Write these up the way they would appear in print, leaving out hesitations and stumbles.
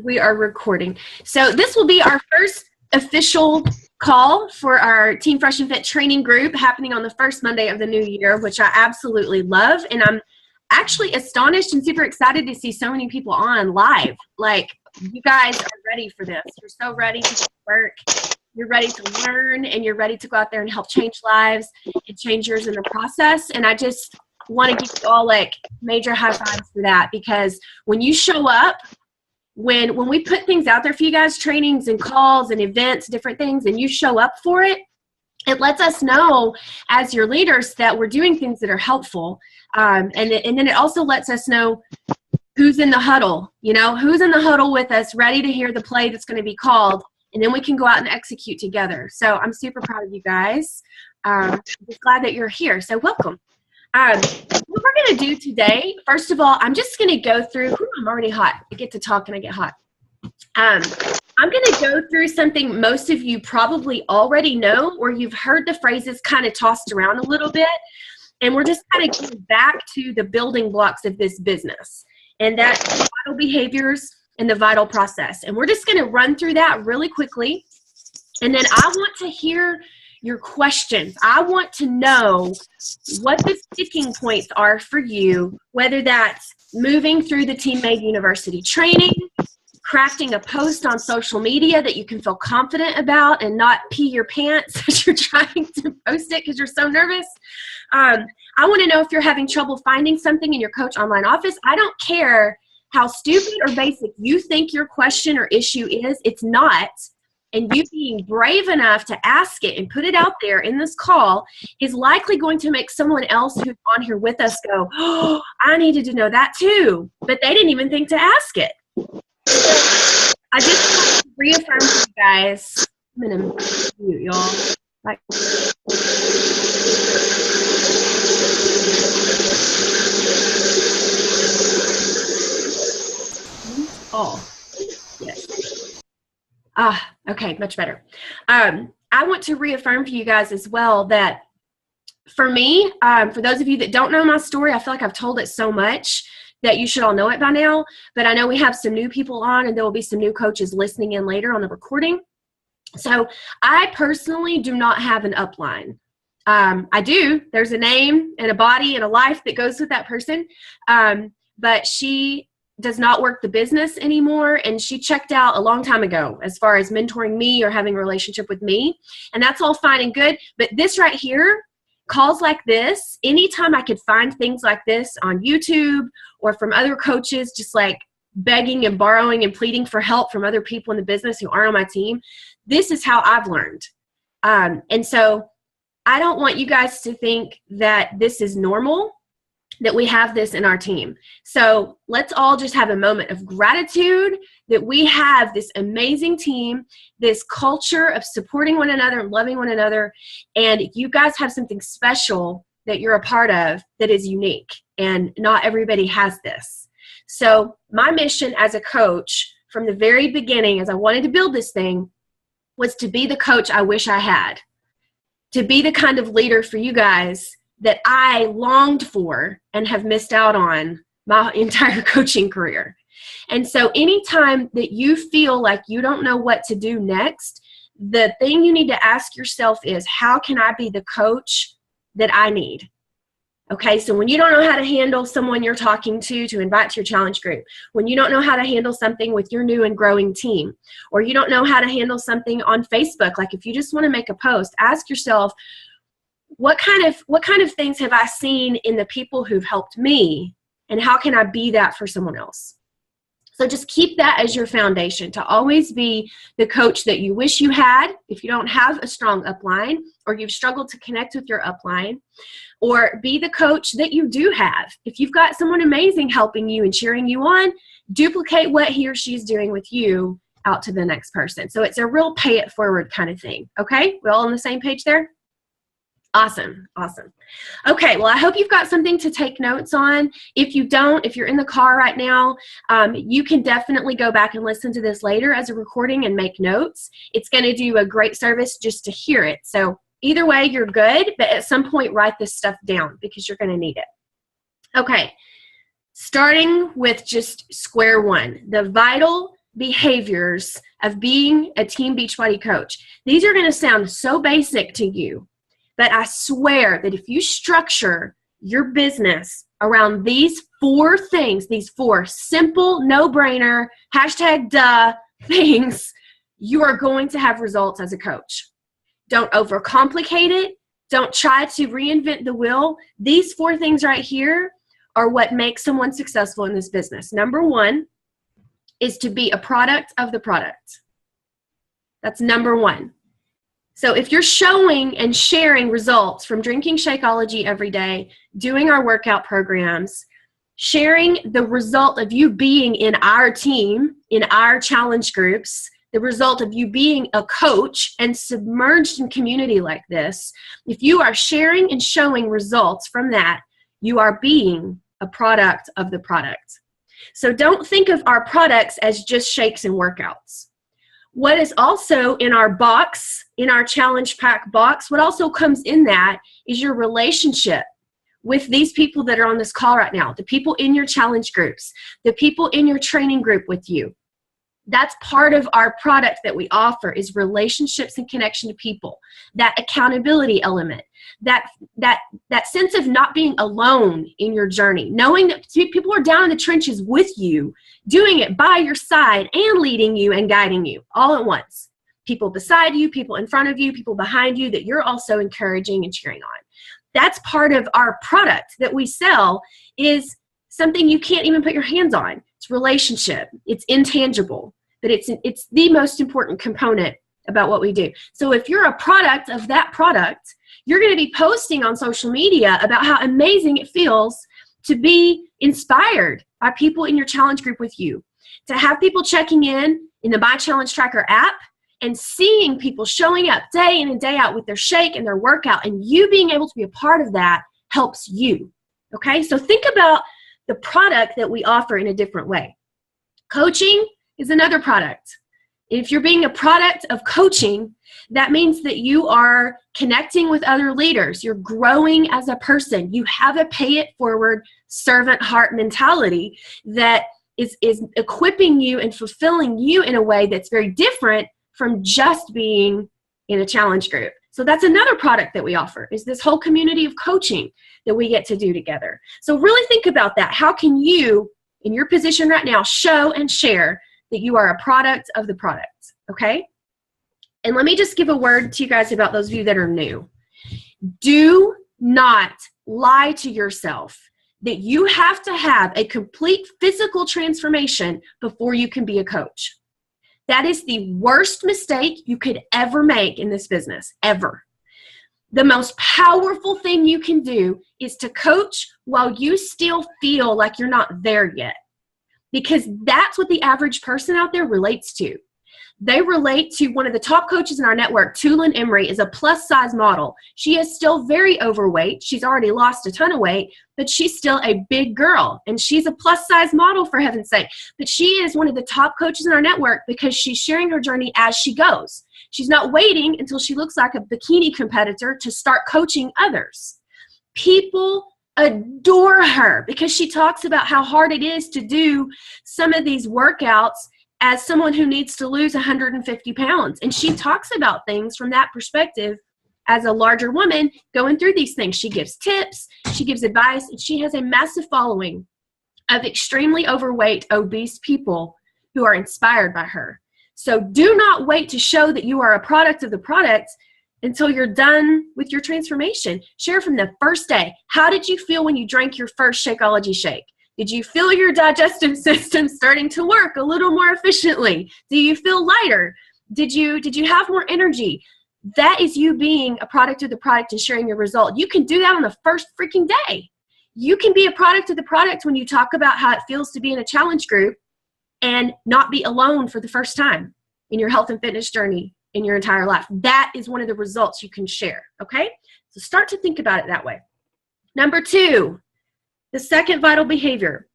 We are recording. So this will be our first official call for our Team Fresh and Fit training group happening on the first Monday of the new year, which I absolutely love. And I'm actually astonished and super excited to see so many people on live. Like, you guys are ready for this. You're so ready to work. You're ready to learn, and you're ready to go out there and help change lives and change yours in the process. And I just want to give you all like major high fives for that, because when you show up, when we put things out there for you guys, trainings and calls and events, different things, and you show up for it, it lets us know as your leaders that we're doing things that are helpful. And then it also lets us know who's in the huddle, who's in the huddle with us, ready to hear the play that's going to be called. And then we can go out and execute together. So I'm super proud of you guys. I'm just glad that you're here. So welcome. What we're going to do today, first of all, I'm just going to go through, I'm already hot. I get to talk and I get hot. I'm going to go through something most of you probably already know, or you've heard the phrases kind of tossed around a little bit. And we're just kind of going back to the building blocks of this business. And that's vital behaviors and the vital process. And we're just going to run through that really quickly. And then I want to hear your questions. I want to know what the sticking points are for you, whether that's moving through the Team Made University training, crafting a post on social media that you can feel confident about and not pee your pants as you're trying to post it because you're so nervous. I want to know if you're having trouble finding something in your Coach Online office. I don't care how stupid or basic you think your question or issue is. It's not. And you being brave enough to ask it and put it out there in this call is likely going to make someone else who's on here with us go, oh, I needed to know that too. But they didn't even think to ask it. I just want to reaffirm to you guys. I'm going to mute y'all. Like, oh, yes. Okay, much better. I want to reaffirm for you guys as well that for me, for those of you that don't know my story, I feel like I've told it so much that you should all know it by now, but I know we have some new people on and there will be some new coaches listening in later on the recording. So I personally do not have an upline. I do. There's a name and a body and a life that goes with that person, but she does not work the business anymore, and she checked out a long time ago as far as mentoring me or having a relationship with me, and that's all fine and good. But this right here, calls like this, anytime I could find things like this on YouTube or from other coaches just like begging and borrowing and pleading for help from other people in the business who aren't on my team, this is how I've learned. And so I don't want you guys to think that this is normal, that we have this in our team. So let's all just have a moment of gratitude that we have this amazing team, this culture of supporting one another and loving one another, and you guys have something special that you're a part of that is unique, and not everybody has this. So my mission as a coach from the very beginning, as I wanted to build this thing, was to be the coach I wish I had, to be the kind of leader for you guys that I longed for and have missed out on my entire coaching career. And so anytime that you feel like you don't know what to do next, the thing you need to ask yourself is, how can I be the coach that I need? Okay, so when you don't know how to handle someone you're talking to invite to your challenge group, when you don't know how to handle something with your new and growing team, or you don't know how to handle something on Facebook, like if you just want to make a post, ask yourself, what kind of things have I seen in the people who've helped me, and how can I be that for someone else? So just keep that as your foundation, to always be the coach that you wish you had if you don't have a strong upline, or you've struggled to connect with your upline, or be the coach that you do have. If you've got someone amazing helping you and cheering you on, duplicate what he or she's doing with you out to the next person. So it's a real pay it forward kind of thing. Okay, we're all on the same page there? Awesome. Awesome. Okay. Well, I hope you've got something to take notes on. If you don't, if you're in the car right now, you can definitely go back and listen to this later as a recording and make notes. It's going to do a great service just to hear it. So either way, you're good, but at some point, write this stuff down because you're going to need it. Okay. Starting with just square one, the vital behaviors of being a Team Beachbody coach. These are going to sound so basic to you, but I swear that if you structure your business around these 4 things, these 4 simple, no-brainer, #duh things, you are going to have results as a coach. Don't overcomplicate it. Don't try to reinvent the wheel. These 4 things right here are what makes someone successful in this business. Number 1 is to be a product of the product. That's number 1. So if you're showing and sharing results from drinking Shakeology every day, doing our workout programs, sharing the result of you being in our team, in our challenge groups, the result of you being a coach and submerged in community like this, if you are sharing and showing results from that, you are being a product of the product. So don't think of our products as just shakes and workouts. What is also in our box, in our challenge pack box, what also comes in that is your relationship with these people that are on this call right now, the people in your challenge groups, the people in your training group with you. That's part of our product that we offer, is relationships and connection to people, that accountability element, that sense of not being alone in your journey, knowing that people are down in the trenches with you, doing it by your side and leading you and guiding you all at once. People beside you, people in front of you, people behind you that you're also encouraging and cheering on. That's part of our product that we sell, is something you can't even put your hands on. It's relationship. It's intangible, but it's the most important component about what we do. So if you're a product of that product, you're going to be posting on social media about how amazing it feels to be inspired by people in your challenge group with you, to have people checking in the My Challenge Tracker app and seeing people showing up day in and day out with their shake and their workout, and you being able to be a part of that helps you. Okay, so think about the product that we offer in a different way. Coaching is another product. If you're being a product of coaching, that means that you are connecting with other leaders. You're growing as a person. You have a pay it forward servant heart mentality that is equipping you and fulfilling you in a way that's very different from just being in a challenge group. So that's another product that we offer, is this whole community of coaching that we get to do together. So really think about that. How can you, in your position right now, show and share that you are a product of the product, okay? And let me just give a word to you guys about those of you that are new. Do not lie to yourself that you have to have a complete physical transformation before you can be a coach. That is the worst mistake you could ever make in this business, ever. The most powerful thing you can do is to coach while you still feel like you're not there yet. Because that's what the average person out there relates to. They relate to one of the top coaches in our network. Tulin Emery is a plus size model. She is still very overweight. She's already lost a ton of weight, but she's still a big girl. And she's a plus size model, for heaven's sake. But she is one of the top coaches in our network because she's sharing her journey as she goes. She's not waiting until she looks like a bikini competitor to start coaching others. People adore her because she talks about how hard it is to do some of these workouts as someone who needs to lose 150 pounds. And she talks about things from that perspective as a larger woman going through these things. She gives tips, she gives advice, and she has a massive following of extremely overweight, obese people who are inspired by her. So do not wait to show that you are a product of the product until you're done with your transformation. Share from the first day. How did you feel when you drank your first Shakeology shake? Did you feel your digestive system starting to work a little more efficiently? Do you feel lighter? Did you have more energy? That is you being a product of the product and sharing your result. You can do that on the first freaking day. You can be a product of the product when you talk about how it feels to be in a challenge group and not be alone for the first time in your health and fitness journey in your entire life. That is one of the results you can share, okay? So start to think about it that way. Number 2, the second vital behavior,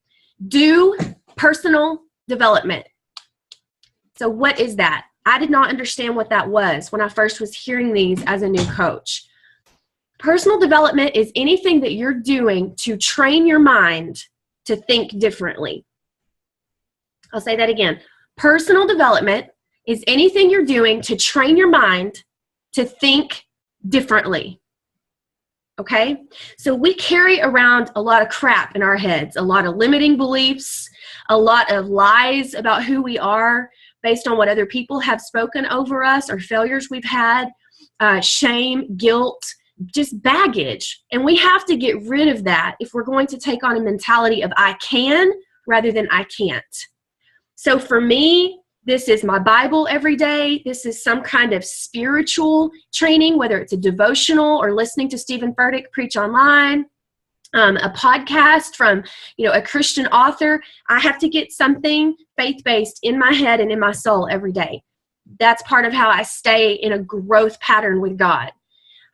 do personal development. So what is that? I did not understand what that was when I first was hearing these as a new coach. Personal development is anything that you're doing to train your mind to think differently. I'll say that again. Personal development is anything you're doing to train your mind to think differently. Okay? So we carry around a lot of crap in our heads, a lot of limiting beliefs, a lot of lies about who we are based on what other people have spoken over us or failures we've had, shame, guilt, just baggage. And we have to get rid of that if we're going to take on a mentality of I can rather than I can't. So for me, this is my Bible every day. This is some kind of spiritual training, whether it's a devotional or listening to Stephen Furtick preach online, a podcast from, a Christian author. I have to get something faith-based in my head and in my soul every day. That's part of how I stay in a growth pattern with God.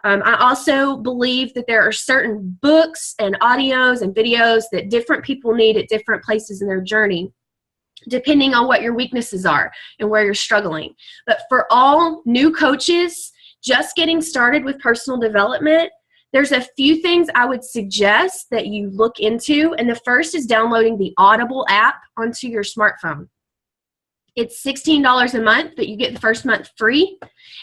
I also believe that there are certain books and audios and videos that different people need at different places in their journey, depending on what your weaknesses are and where you're struggling. But for all new coaches just getting started with personal development, there's a few things I would suggest that you look into. And the first is downloading the Audible app onto your smartphone. It's $16 a month, but you get the first month free,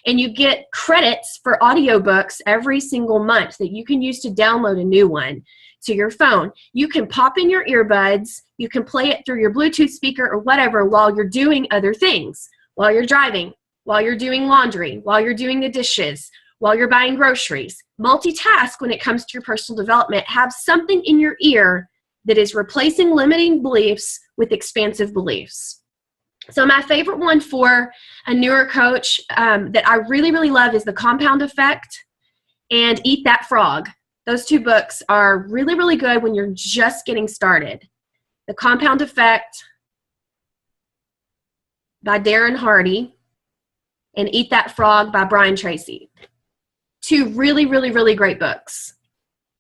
and you get credits for audiobooks every single month that you can use to download a new one to your phone. You can pop in your earbuds, you can play it through your Bluetooth speaker or whatever while you're doing other things, while you're driving, while you're doing laundry, while you're doing the dishes, while you're buying groceries. Multitask when it comes to your personal development. Have something in your ear that is replacing limiting beliefs with expansive beliefs. So my favorite one for a newer coach that I really, really love is The Compound Effect and Eat That Frog. Those two books are really, really good when you're just getting started. The Compound Effect by Darren Hardy and Eat That Frog by Brian Tracy. Two really, really, really great books.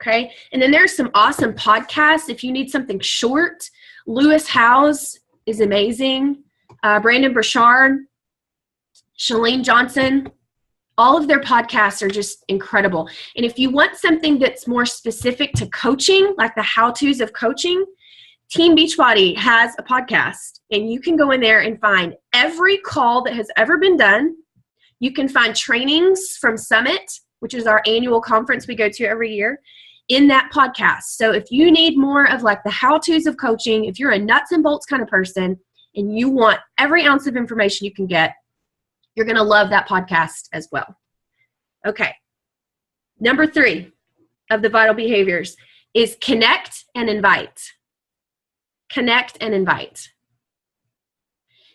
Okay. And then there's some awesome podcasts. If you need something short, Lewis Howes is amazing. Brandon Burchard, Chalene Johnson, all of their podcasts are just incredible. And if you want something that's more specific to coaching, like the how-tos of coaching, Team Beachbody has a podcast, and you can go in there and find every call that has ever been done. You can find trainings from Summit, which is our annual conference we go to every year, in that podcast. So if you need more of like the how-tos of coaching, if you're a nuts and bolts kind of person, and you want every ounce of information you can get, you're going to love that podcast as well. Okay. Number 3 of the vital behaviors is connect and invite. Connect and invite.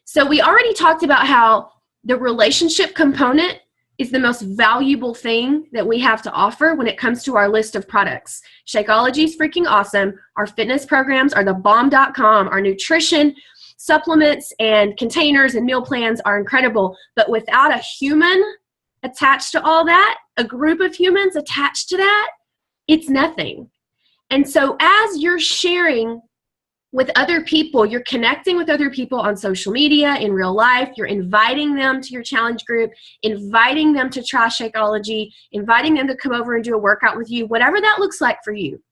So we already talked about how the relationship component is the most valuable thing that we have to offer when it comes to our list of products. Shakeology is freaking awesome. Our fitness programs are the bomb.com. Our nutrition supplements and containers and meal plans are incredible, but without a human attached to all that, a group of humans attached to that, it's nothing. And so as you're sharing with other people, you're connecting with other people on social media, in real life, you're inviting them to your challenge group, inviting them to try Shakeology, inviting them to come over and do a workout with you, whatever that looks like for you.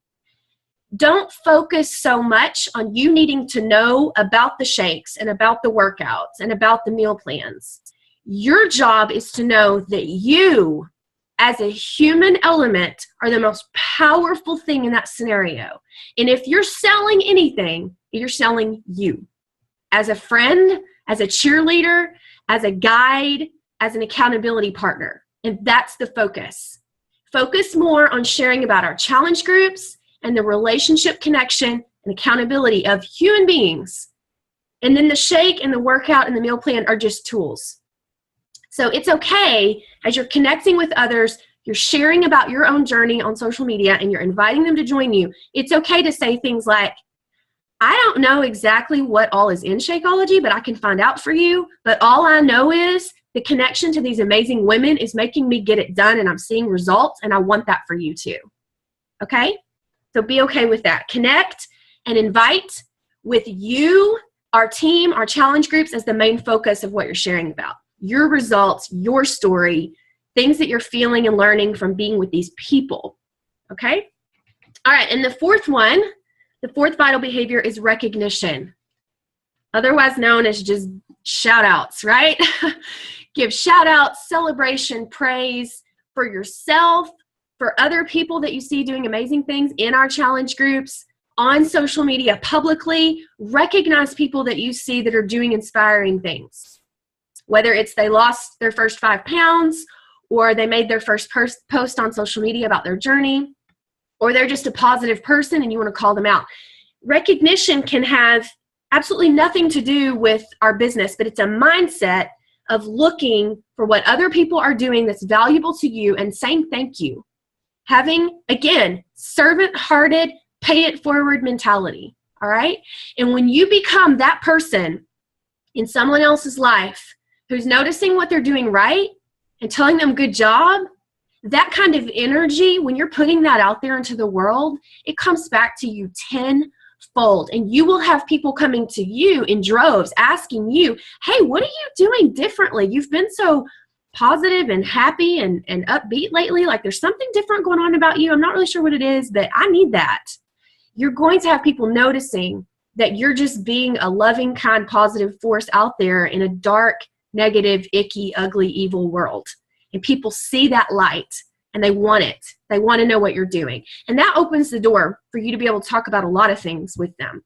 Don't focus so much on you needing to know about the shakes and about the workouts and about the meal plans. Your job is to know that you, as a human element, are the most powerful thing in that scenario. And if you're selling anything, you're selling you. As a friend, as a cheerleader, as a guide, as an accountability partner. And that's the focus. Focus more on sharing about our challenge groups and the relationship connection and accountability of human beings. And then the shake and the workout and the meal plan are just tools. So it's okay as you're connecting with others, you're sharing about your own journey on social media, and you're inviting them to join you. It's okay to say things like, I don't know exactly what all is in Shakeology, but I can find out for you. But all I know is the connection to these amazing women is making me get it done, and I'm seeing results, and I want that for you too. Okay? So be okay with that. Connect and invite with you, our team, our challenge groups as the main focus of what you're sharing about. Your results, your story, things that you're feeling and learning from being with these people. Okay? All right, and the fourth one, the fourth vital behavior is recognition, otherwise known as just shout outs, right? Give shout outs, celebration, praise for yourself, for other people that you see doing amazing things in our challenge groups, on social media publicly. Recognize people that you see that are doing inspiring things. Whether it's they lost their first 5 pounds, or they made their first post on social media about their journey, or they're just a positive person and you want to call them out. Recognition can have absolutely nothing to do with our business, but it's a mindset of looking for what other people are doing that's valuable to you and saying thank you. Having, again, servant-hearted, pay-it-forward mentality, all right? And when you become that person in someone else's life who's noticing what they're doing right and telling them good job, that kind of energy, when you're putting that out there into the world, it comes back to you tenfold. And you will have people coming to you in droves asking you, hey, what are you doing differently? You've been so positive and happy and upbeat lately. Like there's something different going on about you. I'm not really sure what it is, but I need that. You're going to have people noticing that you're just being a loving, kind, positive force out there in a dark, negative, icky, ugly, evil world. And people see that light and they want it. They want to know what you're doing. And that opens the door for you to be able to talk about a lot of things with them.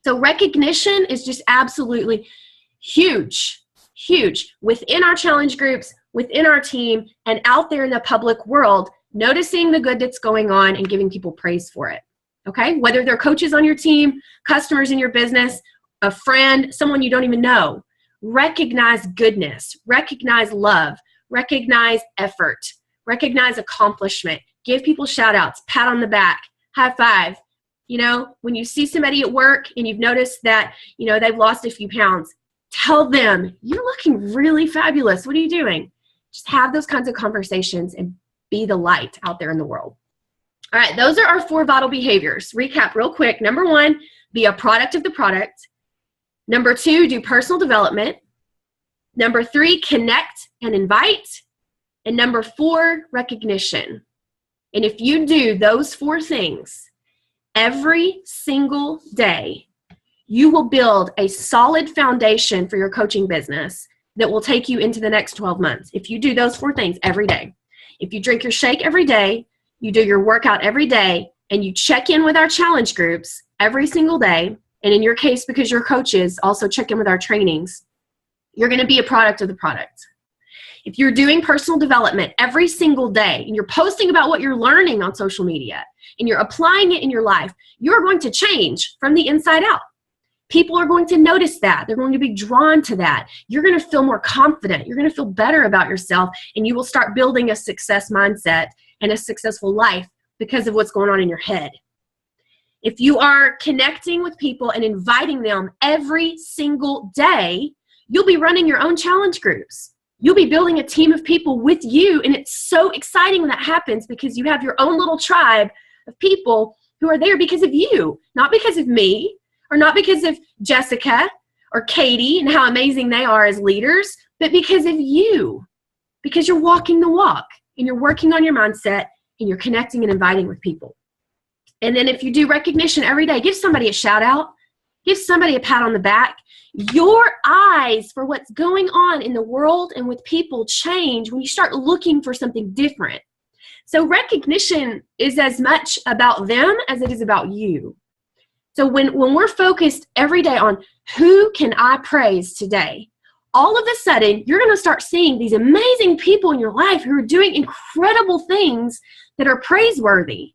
So recognition is just absolutely huge, huge within our challenge groups, within our team, and out there in the public world, noticing the good that's going on and giving people praise for it. Okay? Whether they're coaches on your team, customers in your business, a friend, someone you don't even know. Recognize goodness, recognize love, recognize effort, recognize accomplishment, give people shout outs, pat on the back, high five. You know, when you see somebody at work and you've noticed that, you know, they've lost a few pounds, tell them, you're looking really fabulous. What are you doing? Just have those kinds of conversations and be the light out there in the world. All right, those are our 4 vital behaviors. Recap real quick. Number 1, be a product of the product. Number 2, do personal development. Number 3, connect and invite. And number 4, recognition. And if you do those 4 things every single day, you will build a solid foundation for your coaching business that will take you into the next 12 months. If you do those 4 things every day, if you drink your shake every day, you do your workout every day, and you check in with our challenge groups every single day, and in your case, because your coaches also check in with our trainings, you're going to be a product of the product. If you're doing personal development every single day, and you're posting about what you're learning on social media, and you're applying it in your life, you're going to change from the inside out. People are going to notice that. They're going to be drawn to that. You're going to feel more confident. You're going to feel better about yourself, and you will start building a success mindset and a successful life because of what's going on in your head. If you are connecting with people and inviting them every single day, you'll be running your own challenge groups. You'll be building a team of people with you, and it's so exciting when that happens because you have your own little tribe of people who are there because of you, not because of me, or not because of Jessica or Katie and how amazing they are as leaders, but because of you, because you're walking the walk and you're working on your mindset and you're connecting and inviting with people. And then if you do recognition every day, give somebody a shout out, give somebody a pat on the back. Your eyes for what's going on in the world and with people change when you start looking for something different. So recognition is as much about them as it is about you. So when we're focused every day on who can I praise today, all of a sudden you're going to start seeing these amazing people in your life who are doing incredible things that are praiseworthy.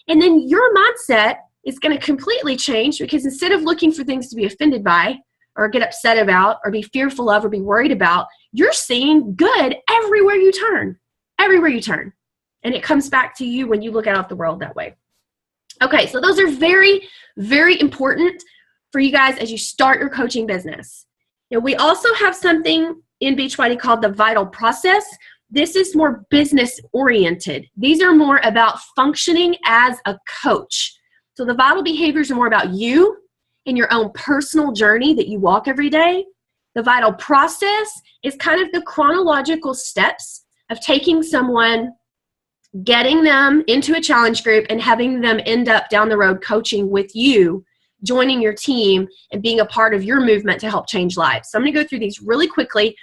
And then your mindset is going to completely change because instead of looking for things to be offended by or get upset about or be fearful of or be worried about, you're seeing good everywhere you turn, everywhere you turn. And it comes back to you when you look out at the world that way. Okay, so those are very, very important for you guys as you start your coaching business. Now, we also have something in Beachbody called the Vital Process. This is more business oriented. These are more about functioning as a coach. So the vital behaviors are more about you and your own personal journey that you walk every day. The vital process is kind of the chronological steps of taking someone, getting them into a challenge group, and having them end up down the road coaching with you joining your team and being a part of your movement to help change lives. So I'm going to go through these really quickly.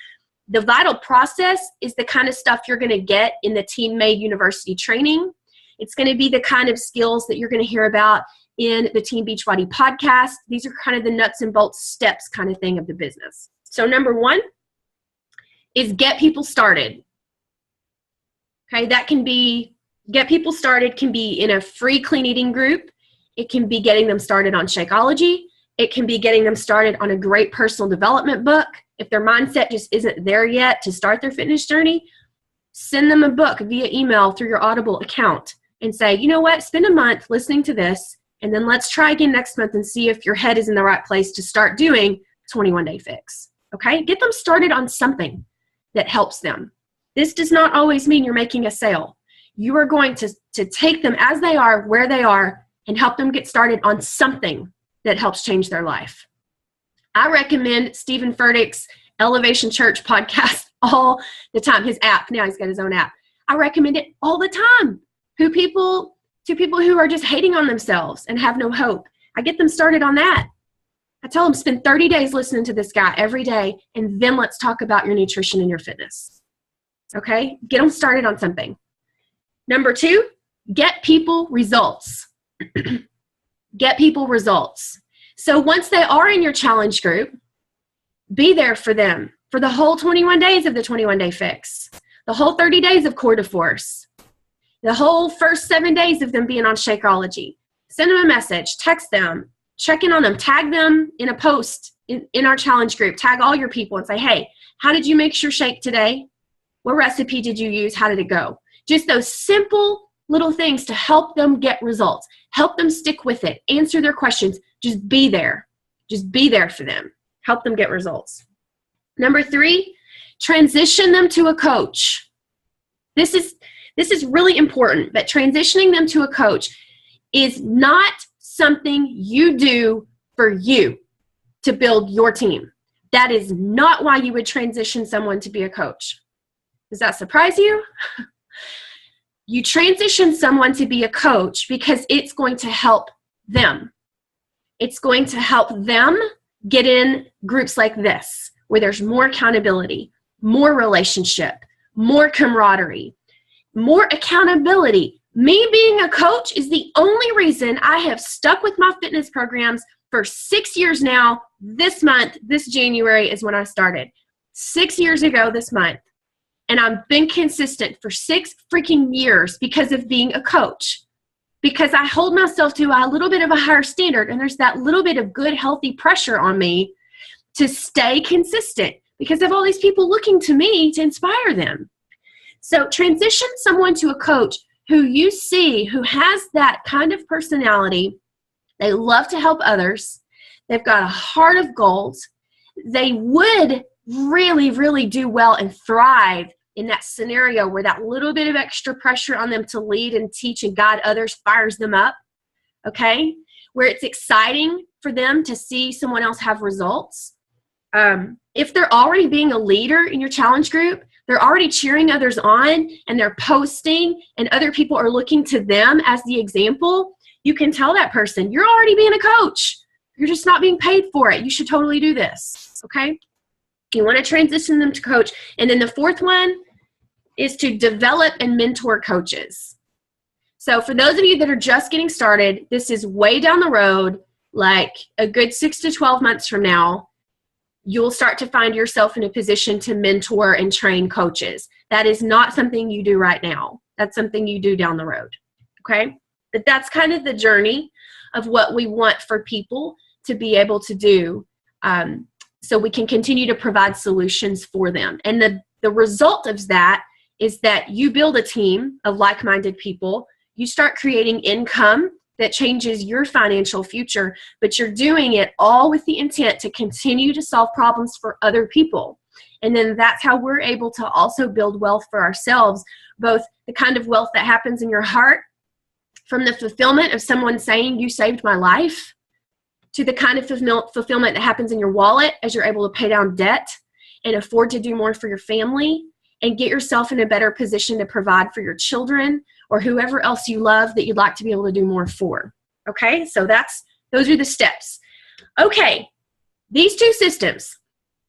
The vital process is the kind of stuff you're going to get in the Team Made University training. It's going to be the kind of skills that you're going to hear about in the Team Beachbody podcast. These are kind of the nuts and bolts steps kind of thing of the business. So number one is get people started. Okay, that can be, get people started can be in a free clean eating group. It can be getting them started on Shakeology. It can be getting them started on a great personal development book. If their mindset just isn't there yet to start their fitness journey, send them a book via email through your Audible account and say, you know what, spend a month listening to this, and then let's try again next month and see if your head is in the right place to start doing 21-day fix. Okay, get them started on something that helps them. This does not always mean you're making a sale. You are going to take them as they are, where they are, and help them get started on something that helps change their life. I recommend Stephen Furtick's Elevation Church podcast all the time. His app, now he's got his own app. I recommend it all the time to people who are just hating on themselves and have no hope. I get them started on that. I tell them, spend 30 days listening to this guy every day, and then let's talk about your nutrition and your fitness. Okay? Get them started on something. Number two, get people results. Get people results. So once they are in your challenge group, be there for them for the whole 21 days of the 21-day fix, the whole 30 days of Core de Force, the whole first 7 days of them being on Shakeology. Send them a message, text them, check in on them, tag them in a post in our challenge group, tag all your people and say, hey, how did you mix your shake today? What recipe did you use? How did it go? Just those simple little things to help them get results. Help them stick with it. Answer their questions. Just be there. Just be there for them. Help them get results. Number three, transition them to a coach. This is really important, but transitioning them to a coach is not something you do for you to build your team. That is not why you would transition someone to be a coach. Does that surprise you? You transition someone to be a coach because it's going to help them. It's going to help them get in groups like this, where there's more accountability, more relationship, more camaraderie, more accountability. Me being a coach is the only reason I have stuck with my fitness programs for 6 years now. This month, this January is when I started. 6 years ago this month. And I've been consistent for 6 freaking years because of being a coach. Because I hold myself to a little bit of a higher standard, and there's that little bit of good, healthy pressure on me to stay consistent because of all these people looking to me to inspire them. So transition someone to a coach who you see who has that kind of personality. They love to help others. They've got a heart of gold. They would really, really do well and thrive in that scenario where that little bit of extra pressure on them to lead and teach and guide others fires them up, okay? Where it's exciting for them to see someone else have results. If they're already being a leader in your challenge group, they're already cheering others on and they're posting and other people are looking to them as the example, you can tell that person, you're already being a coach. You're just not being paid for it. You should totally do this, okay? You want to transition them to coach. And then the fourth one is to develop and mentor coaches. So for those of you that are just getting started, this is way down the road, like a good 6 to 12 months from now, you'll start to find yourself in a position to mentor and train coaches. That is not something you do right now. That's something you do down the road, okay? But that's kind of the journey of what we want for people to be able to do, so we can continue to provide solutions for them. And the result of that is that you build a team of like-minded people. You start creating income that changes your financial future, but you're doing it all with the intent to continue to solve problems for other people. And then that's how we're able to also build wealth for ourselves, both the kind of wealth that happens in your heart from the fulfillment of someone saying, you saved my life, to the kind of fulfillment that happens in your wallet as you're able to pay down debt and afford to do more for your family and get yourself in a better position to provide for your children or whoever else you love that you'd like to be able to do more for. Okay, so that's Those are the steps. Okay, these two systems,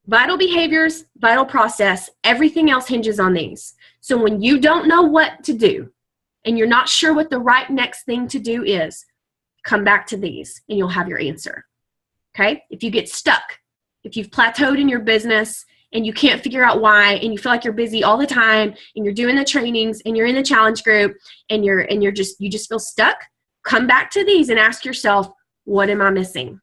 vital behaviors, vital process, everything else hinges on these. So when you don't know what to do and you're not sure what the right next thing to do is, come back to these and you'll have your answer. Okay? If you get stuck, if you've plateaued in your business and you can't figure out why, and you feel like you're busy all the time and you're doing the trainings and you're in the challenge group and you just feel stuck, come back to these and ask yourself, what am I missing?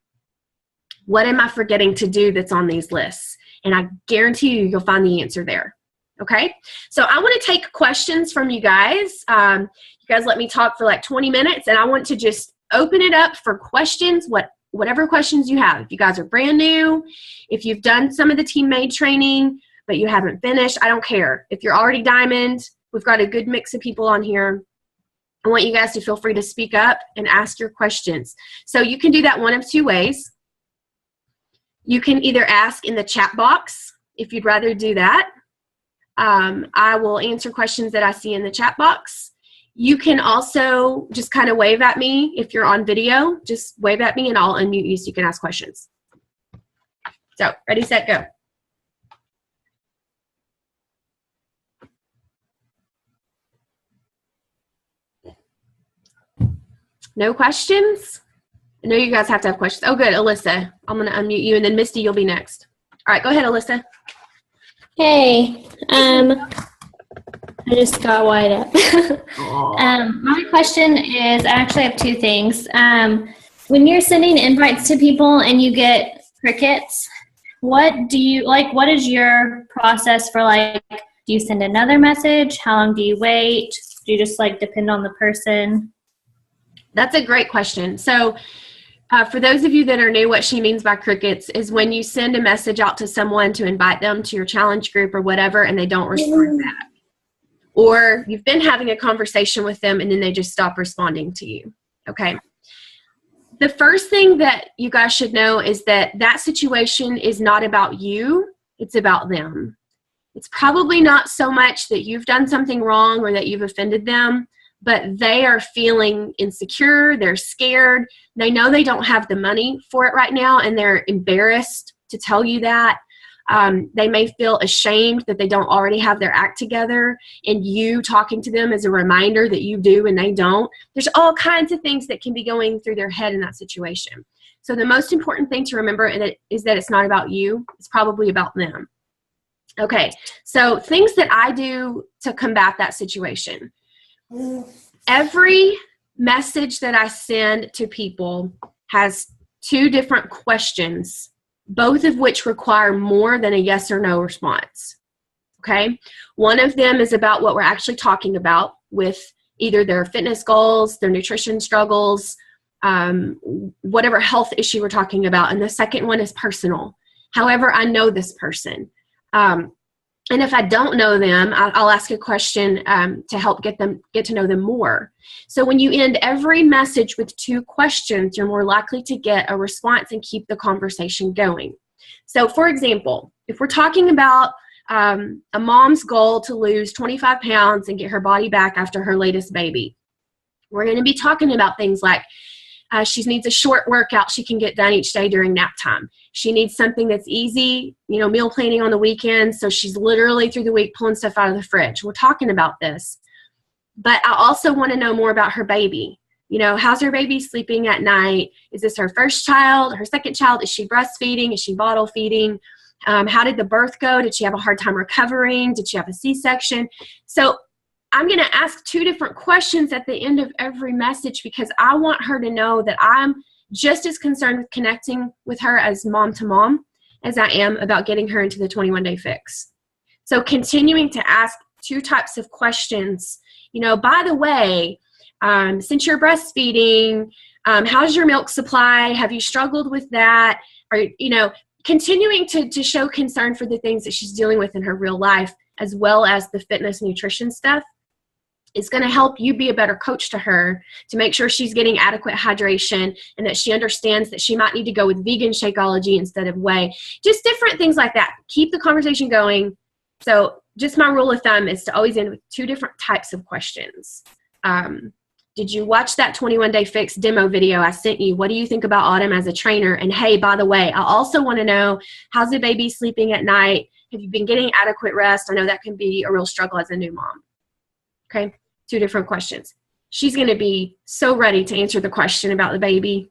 What am I forgetting to do that's on these lists? And I guarantee you'll find the answer there. Okay? So I want to take questions from you guys. You guys let me talk for like 20 minutes, and I want to just open it up for questions, whatever questions you have. If you guys are brand new, if you've done some of the team-made training, but you haven't finished, I don't care. If you're already diamond, we've got a good mix of people on here. I want you guys to feel free to speak up and ask your questions. So you can do that one of two ways. You can either ask in the chat box, if you'd rather do that. I will answer questions that I see in the chat box. You can also just kind of wave at me. If you're on video, just wave at me and I'll unmute you so you can ask questions. So, ready, set, go. No questions? I know you guys have to have questions. Oh, good, Alyssa. I'm going to unmute you, and then Misty, you'll be next. All right, go ahead, Alyssa. Hey, I just got wired up. My question is, I actually have two things. When you're sending invites to people and you get crickets, what is your process for, like, do you send another message? How long do you wait? Do you just depend on the person? That's a great question. So for those of you that are new, what she means by crickets is when you send a message out to someone to invite them to your challenge group or whatever, and they don't respond back. Or you've been having a conversation with them and then they just stop responding to you. Okay. The first thing that you guys should know is that that situation is not about you. It's about them. It's probably not so much that you've done something wrong or that you've offended them, but they are feeling insecure. They're scared. They know they don't have the money for it right now, and they're embarrassed to tell you that. They may feel ashamed that they don't already have their act together, and you talking to them is a reminder that you do and they don't. There's all kinds of things that can be going through their head in that situation. So the most important thing to remember is that it's not about you. It's probably about them. Okay, so things that I do to combat that situation. Every message that I send to people has two different questions, both of which require more than a yes or no response. Okay? One of them is about what we're actually talking about with either their fitness goals, their nutrition struggles, whatever health issue we're talking about. And the second one is personal. However, I know this person. And if I don't know them, I'll ask a question to help get to know them more. So when you end every message with two questions, you're more likely to get a response and keep the conversation going. So for example, if we're talking about a mom's goal to lose 25 pounds and get her body back after her latest baby, we're going to be talking about things like she needs a short workout she can get done each day during nap time. She needs something that's easy, meal planning on the weekends, so she's literally through the week pulling stuff out of the fridge. We're talking about this. But I also want to know more about her baby. How's her baby sleeping at night? Is this her first child, her second child? Is she breastfeeding? Is she bottle feeding? How did the birth go? Did she have a hard time recovering? Did she have a C-section? So I'm going to ask two different questions at the end of every message because I want her to know that I'm just as concerned with connecting with her as mom to mom as I am about getting her into the 21-day fix. So continuing to ask two types of questions. By the way, since you're breastfeeding, how's your milk supply? Have you struggled with that? Or, continuing to show concern for the things that she's dealing with in her real life, as well as the fitness nutrition stuff. It's going to help you be a better coach to her to make sure she's getting adequate hydration and that she understands that she might need to go with vegan Shakeology instead of whey. Just different things like that. Keep the conversation going. So just my rule of thumb is to always end with two different types of questions. Did you watch that 21-day fix demo video I sent you? What do you think about Autumn as a trainer? And hey, by the way, I also want to know, how's the baby sleeping at night? Have you been getting adequate rest? I know that can be a real struggle as a new mom. Okay, 2 different questions. She's going to be so ready to answer the question about the baby.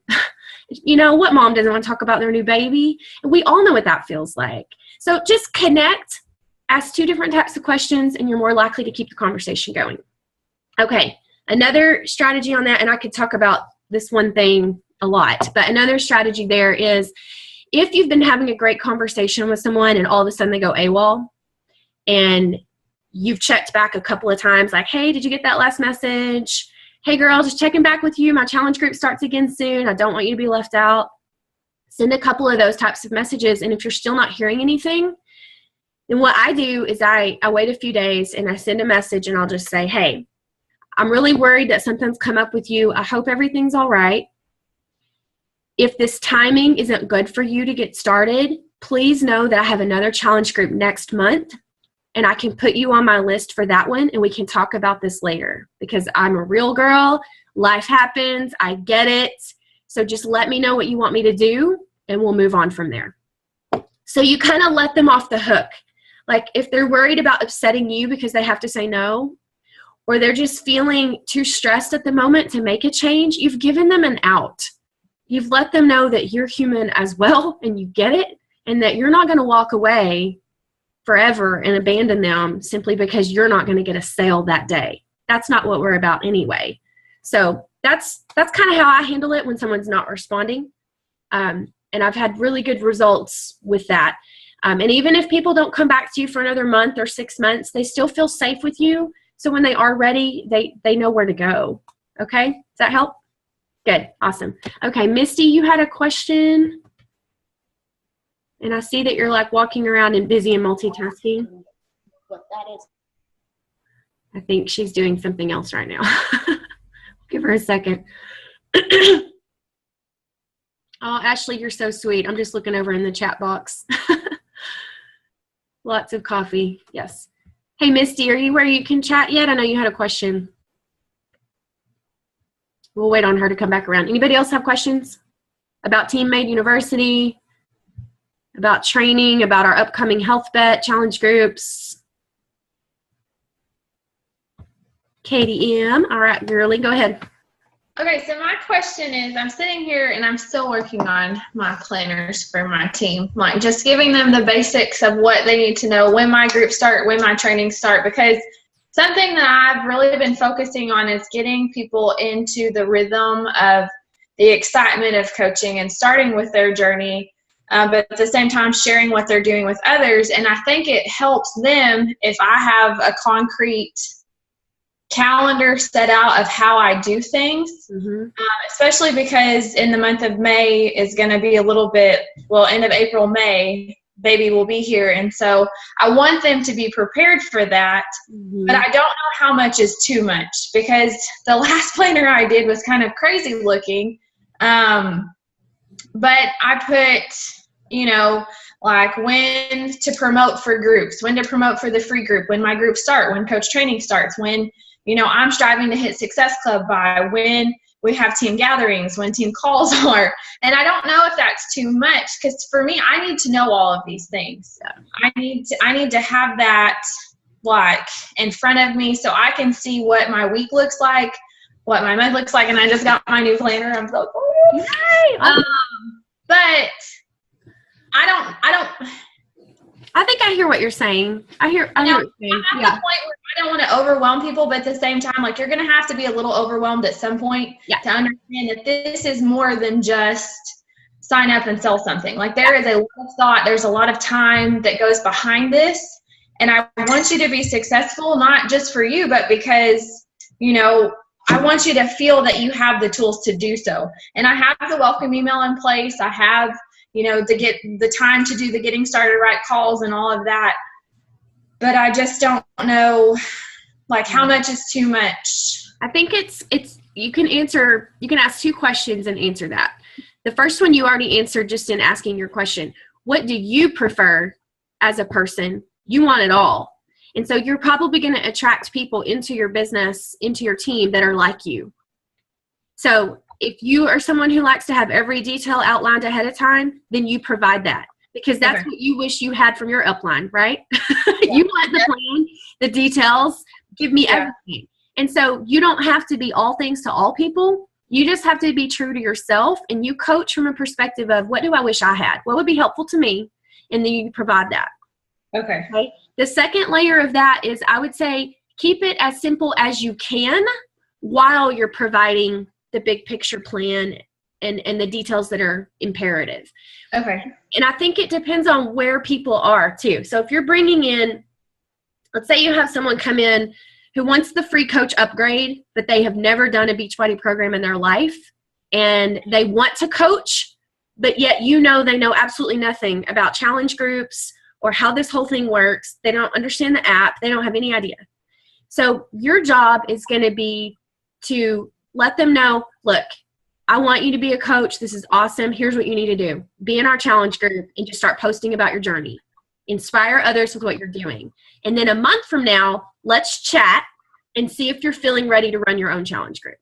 You know, what mom doesn't want to talk about their new baby? And we all know what that feels like. So just connect, ask 2 different types of questions, and you're more likely to keep the conversation going. Okay, another strategy on that, and I could talk about this one thing a lot, but another strategy there is, if you've been having a great conversation with someone and all of a sudden they go AWOL, and you've checked back a couple of times like, hey, did you get that last message? Hey girl, just checking back with you. My challenge group starts again soon. I don't want you to be left out. Send a couple of those types of messages. And if you're still not hearing anything, then what I do is I wait a few days and I send a message, and I'll just say, hey, I'm really worried that something's come up with you. I hope everything's all right. If this timing isn't good for you to get started, please know that I have another challenge group next month, and I can put you on my list for that one, and we can talk about this later, because I'm a real girl. Life happens. I get it. So just let me know what you want me to do, and we'll move on from there. So you kind of let them off the hook. Like if they're worried about upsetting you because they have to say no, or they're just feeling too stressed at the moment to make a change, you've given them an out. You've let them know that you're human as well, and you get it, and that you're not going to walk away forever and abandon them simply because you're not going to get a sale that day. That's not what we're about anyway. So that's kind of how I handle it when someone's not responding. And I've had really good results with that. And even if people don't come back to you for another month or 6 months, they still feel safe with you. So when they are ready, they know where to go. Okay? Does that help? Good. Awesome. Okay, Misty, you had a question. And I see that you're like walking around and busy and multitasking. What that is. I think she's doing something else right now. Give her a second. Oh, Ashley, you're so sweet. I'm just looking over in the chat box. Lots of coffee. Yes. Hey, Misty, are you where you can chat yet? I know you had a question. We'll wait on her to come back around. Anybody else have questions about Team Made University, about training, about our upcoming Health Bet challenge groups? Katie M. All right, girly, go ahead. Okay, so my question is, I'm sitting here and I'm still working on my planners for my team, like just giving them the basics of what they need to know when my groups start, when my trainings start, because something that I've really been focusing on is getting people into the rhythm of the excitement of coaching and starting with their journey, but at the same time sharing what they're doing with others. And I think it helps them if I have a concrete calendar set out of how I do things, especially because in the month of May is going to be a little bit, well, end of April, May, baby will be here. And so I want them to be prepared for that, but I don't know how much is too much, because the last planner I did was kind of crazy looking. But I put, you know, like when to promote for groups, when to promote for the free group, when my groups start, when coach training starts, when, you know, I'm striving to hit Success Club by, when we have team gatherings, when team calls are. And I don't know if that's too much, because for me, I need to know all of these things. I need to have that like in front of me so I can see what my week looks like, what my month looks like. And I just got my new planner. I'm so cool. Yay! But I think I hear what you're saying. I hear what you're saying. I'm at the point where I don't want to overwhelm people, but at the same time, like, you're going to have to be a little overwhelmed at some point to understand that this is more than just sign up and sell something. Like, there is a lot of thought, there's a lot of time that goes behind this. And I want you to be successful, not just for you, but because, you know, I want you to feel that you have the tools to do so. And I have the welcome email in place. I have, you know, to get the time to do the getting started right calls and all of that. But I just don't know, like, how much is too much. I think it's you can ask 2 questions and answer that. The first one you already answered just in asking your question. What do you prefer as a person? You want it all. And so you're probably going to attract people into your business, into your team that are like you. So if you are someone who likes to have every detail outlined ahead of time, then you provide that, because that's what you wish you had from your upline, right? You want the plan, the details, give me everything. And so you don't have to be all things to all people. You just have to be true to yourself, and you coach from a perspective of, what do I wish I had? What would be helpful to me? And then you provide that. Okay. The second layer of that is, I would say, keep it as simple as you can while you're providing the big picture plan and the details that are imperative. Okay. And I think it depends on where people are too. So if you're bringing in, let's say you have someone come in who wants the free coach upgrade, but they have never done a Beachbody program in their life, and they want to coach, but yet they know absolutely nothing about challenge groups or how this whole thing works. They don't understand the app. They don't have any idea. So your job is going to be to let them know, look, I want you to be a coach. This is awesome. Here's what you need to do. Be in our challenge group and just start posting about your journey. Inspire others with what you're doing. And then a month from now, let's chat and see if you're feeling ready to run your own challenge group.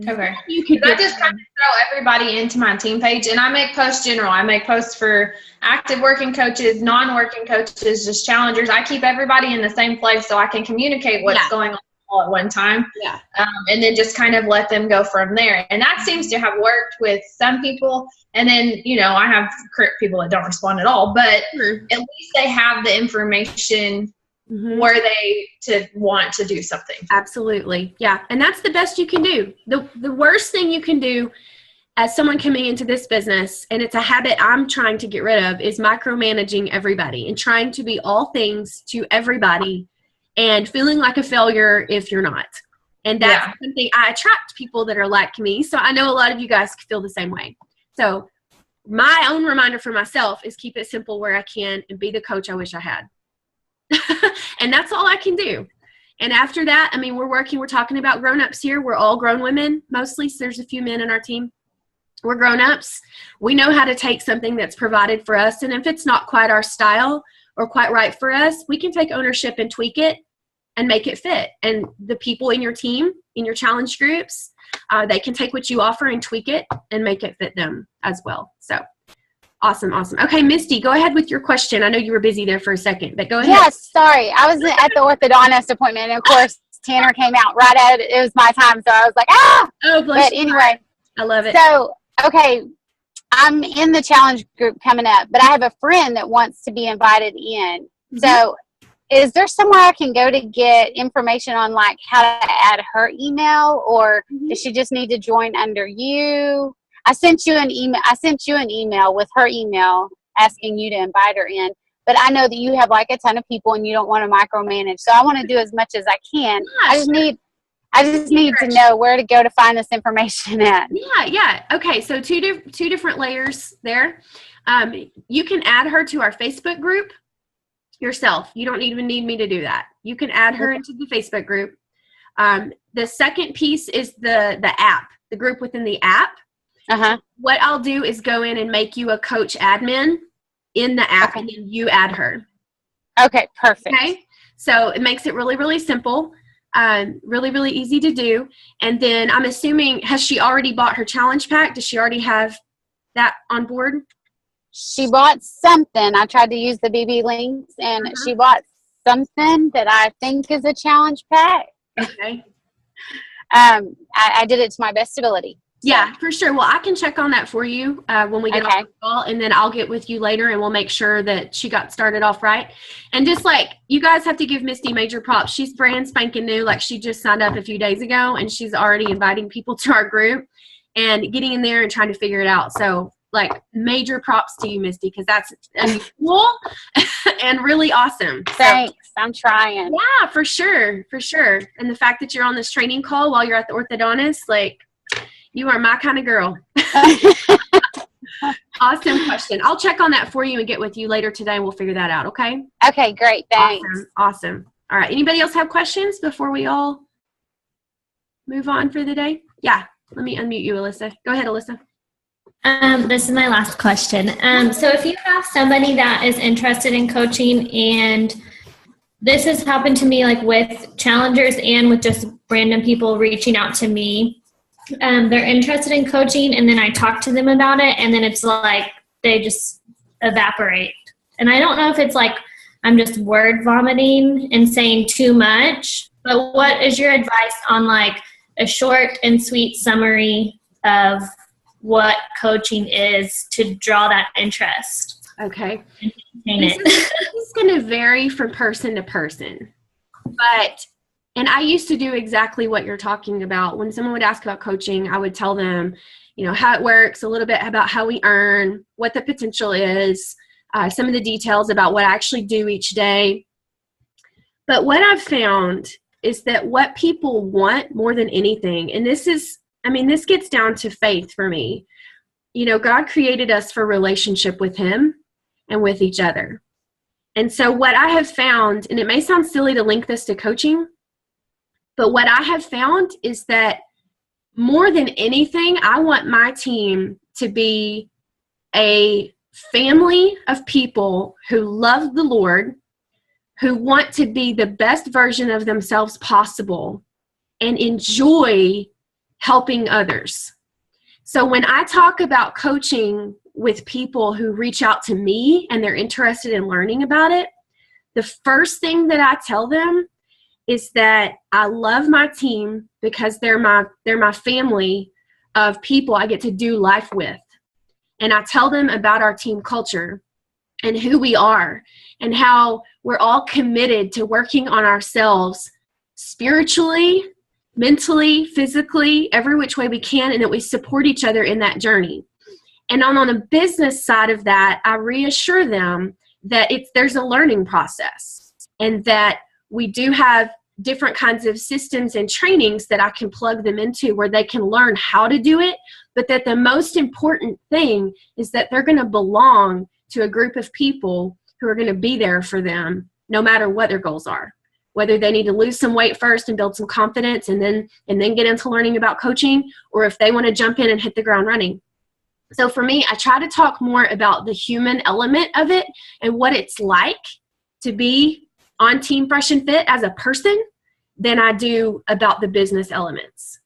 Okay. I just kind of throw everybody into my team page, and I make posts general. I make posts for active working coaches, non-working coaches, just challengers. I keep everybody in the same place so I can communicate what's going on all at one time. Yeah. And then just kind of let them go from there. And that seems to have worked with some people. And then, I have people that don't respond at all, but at least they have the information where they to want to do something. Absolutely. Yeah. And that's the best you can do. The worst thing you can do as someone coming into this business, and it's a habit I'm trying to get rid of, is micromanaging everybody and trying to be all things to everybody and feeling like a failure if you're not. And that's something I attract people that are like me. So I know a lot of you guys feel the same way. So my own reminder for myself is keep it simple where I can and be the coach I wish I had. And that's all I can do. And after that, we're talking about grown-ups here. We're all grown women mostly. So there's a few men in our team. We're grown-ups. We know how to take something that's provided for us. And if it's not quite our style or quite right for us, we can take ownership and tweak it and make it fit. And the people in your team, in your challenge groups, they can take what you offer and tweak it and make it fit them as well. So awesome. Okay, Misty, go ahead with your question. I know you were busy there for a second, but go ahead. Yes, sorry. I was at the orthodontist appointment, and of course, Tanner came out right at it. It was my time, so I was like, ah! Oh, bless But anyway. I love it. So, okay, I'm in the challenge group coming up, but I have a friend that wants to be invited in. So, is there somewhere I can go to get information on like how to add her email, or does she just need to join under you? I sent you an email with her email asking you to invite her in, but I know that you have like a ton of people and you don't want to micromanage. So I want to do as much as I can. Yeah, I just need to know where to go to find this information at. Yeah. Okay. So two different layers there. You can add her to our Facebook group yourself. You don't even need me to do that. You can add her into the Facebook group. The second piece is the app, the group within the app. What I'll do is go in and make you a coach admin in the app, and then you add her. Okay, perfect. Okay, so it makes it really, really simple, really, really easy to do. And then I'm assuming, has she already bought her challenge pack? Does she already have that on board? She bought something. I tried to use the BB links, and she bought something that I think is a challenge pack. Okay. I did it to my best ability. Yeah, for sure. Well, I can check on that for you when we get off the call, and then I'll get with you later and we'll make sure that she got started off right. And just like, you guys have to give Misty major props. She's brand spanking new. Like, she just signed up a few days ago and she's already inviting people to our group and getting in there and trying to figure it out. So like, major props to you, Misty, because that's cool and really awesome. Thanks. I'm trying. Yeah, for sure. For sure. And the fact that you're on this training call while you're at the orthodontist, like, you are my kind of girl. Awesome question. I'll check on that for you and get with you later today, and we'll figure that out, okay? Okay, great. Thanks. Awesome. All right. Anybody else have questions before we all move on for the day? Yeah. Let me unmute you, Alyssa. Go ahead, Alyssa. This is my last question. So if you have somebody that is interested in coaching, and this has happened to me like with challengers and with just random people reaching out to me, they're interested in coaching, and then I talk to them about it, and then it's like they just evaporate. And I don't know if it's like I'm just word vomiting and saying too much, but what is your advice on like a short and sweet summary of what coaching is to draw that interest? Okay. This is going to vary from person to person, and I used to do exactly what you're talking about. When someone would ask about coaching, I would tell them, how it works, a little bit about how we earn, what the potential is, some of the details about what I actually do each day. But what I've found is that what people want more than anything, and this gets down to faith for me. God created us for relationship with Him and with each other. And so what I have found, and it may sound silly to link this to coaching, but what I have found is that more than anything, I want my team to be a family of people who love the Lord, who want to be the best version of themselves possible, and enjoy helping others. So when I talk about coaching with people who reach out to me and they're interested in learning about it, the first thing that I tell them is that I love my team because they're my family of people I get to do life with. And I tell them about our team culture and who we are and how we're all committed to working on ourselves spiritually, mentally, physically, every which way we can, and that we support each other in that journey. And on a business side of that, I reassure them that there's a learning process and that we do have different kinds of systems and trainings that I can plug them into where they can learn how to do it, but that the most important thing is that they're going to belong to a group of people who are going to be there for them no matter what their goals are. Whether they need to lose some weight first and build some confidence and then get into learning about coaching, or if they want to jump in and hit the ground running. So for me, I try to talk more about the human element of it and what it's like to be on Team Fresh and Fit as a person than I do about the business elements.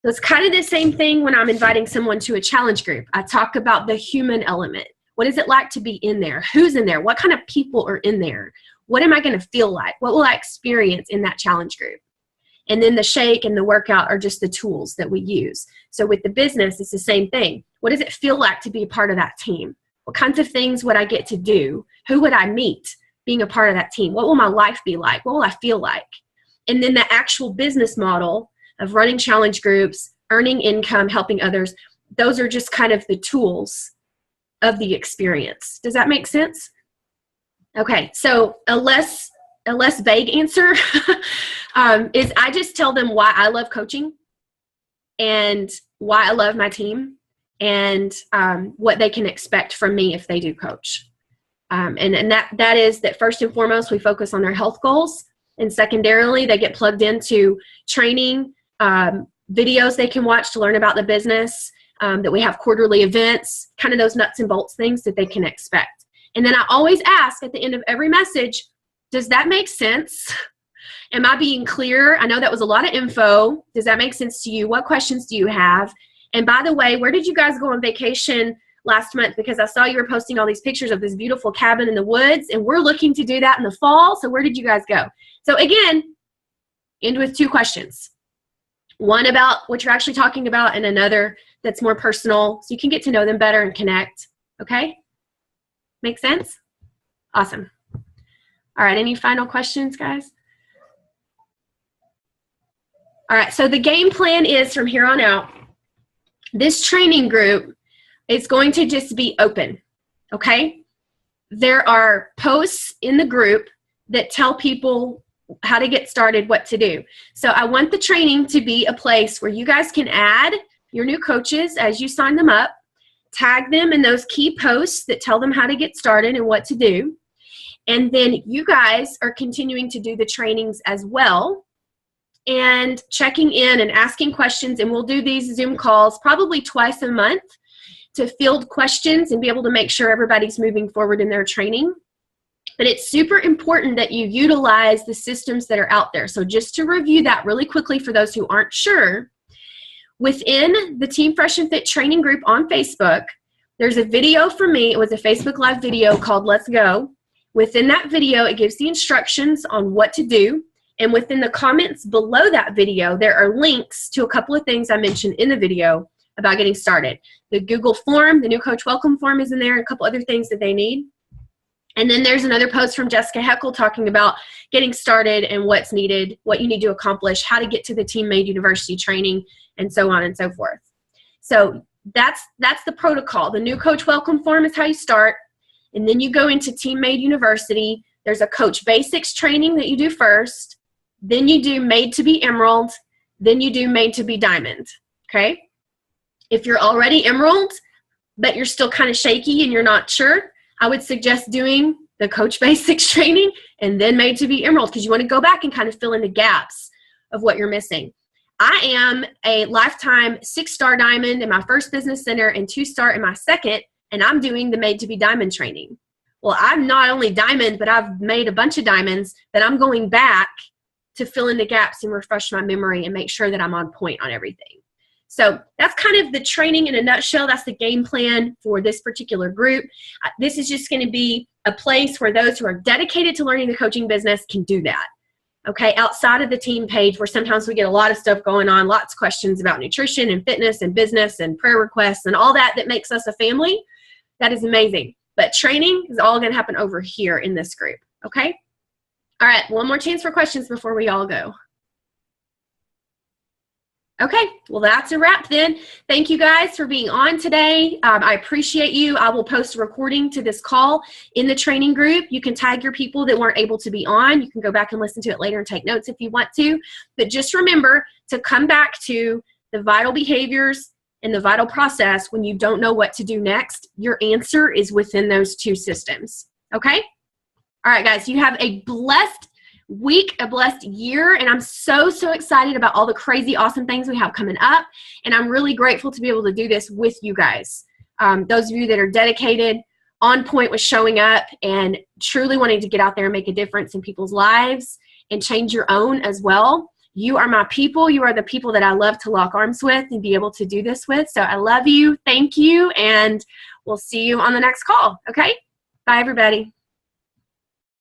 So it's kind of the same thing when I'm inviting someone to a challenge group. I talk about the human element. What is it like to be in there? Who's in there? What kind of people are in there? What am I going to feel like? What will I experience in that challenge group? And then the shake and the workout are just the tools that we use. So with the business, it's the same thing. What does it feel like to be a part of that team? What kinds of things would I get to do? Who would I meet being a part of that team? What will my life be like? What will I feel like? And then the actual business model of running challenge groups, earning income, helping others, those are just kind of the tools of the experience. Does that make sense? Okay, so a less vague answer is I just tell them why I love coaching and why I love my team and what they can expect from me if they do coach. And that is that first and foremost, we focus on their health goals. And secondarily, they get plugged into training, videos they can watch to learn about the business, that we have quarterly events, kind of those nuts and bolts things that they can expect. And then I always ask at the end of every message, does that make sense? Am I being clear? I know that was a lot of info. Does that make sense to you? What questions do you have? And by the way, where did you guys go on vacation last month? Because I saw you were posting all these pictures of this beautiful cabin in the woods, and we're looking to do that in the fall. So where did you guys go? So again, end with 2 questions. One about what you're actually talking about and another that's more personal so you can get to know them better and connect. Okay? Make sense? Awesome. All right, any final questions, guys? All right, so the game plan is from here on out, this training group is going to just be open, okay? There are posts in the group that tell people how to get started, what to do. So I want the training to be a place where you guys can add your new coaches as you sign them up, tag them in those key posts that tell them how to get started and what to do. And then you guys are continuing to do the trainings as well and checking in and asking questions. And we'll do these Zoom calls probably twice a month to field questions and be able to make sure everybody's moving forward in their training. But it's super important that you utilize the systems that are out there. So just to review that really quickly for those who aren't sure, within the Team Fresh and Fit training group on Facebook, there's a video from me. It was a Facebook Live video called Let's Go. Within that video, it gives the instructions on what to do. And within the comments below that video, there are links to a couple of things I mentioned in the video about getting started. The Google form, the new coach welcome form is in there, and a couple other things that they need. And then there's another post from Jessica Heckel talking about getting started and what's needed, what you need to accomplish, how to get to the Team Made University training, and so on and so forth. So that's the protocol. The new coach welcome form is how you start. And then you go into Team Made University. There's a Coach Basics training that you do first. Then you do Made to be Emerald. Then you do Made to be Diamond. Okay? If you're already Emerald, but you're still kind of shaky and you're not sure, I would suggest doing the Coach Basics training and then Made to be Emerald, because you want to go back and kind of fill in the gaps of what you're missing. I am a lifetime 6-star diamond in my first business center and 2-star in my second, and I'm doing the Made to be Diamond training. Well, I'm not only diamond, but I've made a bunch of diamonds that I'm going back to fill in the gaps and refresh my memory and make sure that I'm on point on everything. So that's kind of the training in a nutshell. That's the game plan for this particular group. This is just going to be a place where those who are dedicated to learning the coaching business can do that. Okay, outside of the team page, where sometimes we get a lot of stuff going on, lots of questions about nutrition and fitness and business and prayer requests and all that makes us a family. That is amazing. But training is all going to happen over here in this group. Okay? All right, one more chance for questions before we all go. Okay, well, that's a wrap then. Thank you guys for being on today. I appreciate you. I will post a recording to this call in the training group. You can tag your people that weren't able to be on. You can go back and listen to it later and take notes if you want to. But just remember to come back to the vital behaviors and the vital process when you don't know what to do next. Your answer is within those two systems. Okay? All right, guys, you have a blessed week, a blessed year, and I'm so excited about all the crazy awesome things we have coming up, and I'm really grateful to be able to do this with you guys. Those of you that are dedicated, on point with showing up, and truly wanting to get out there and make a difference in people's lives and change your own as well. You are my people. You are the people that I love to lock arms with and be able to do this with. So I love you. Thank you, and we'll see you on the next call. Okay? Bye, everybody.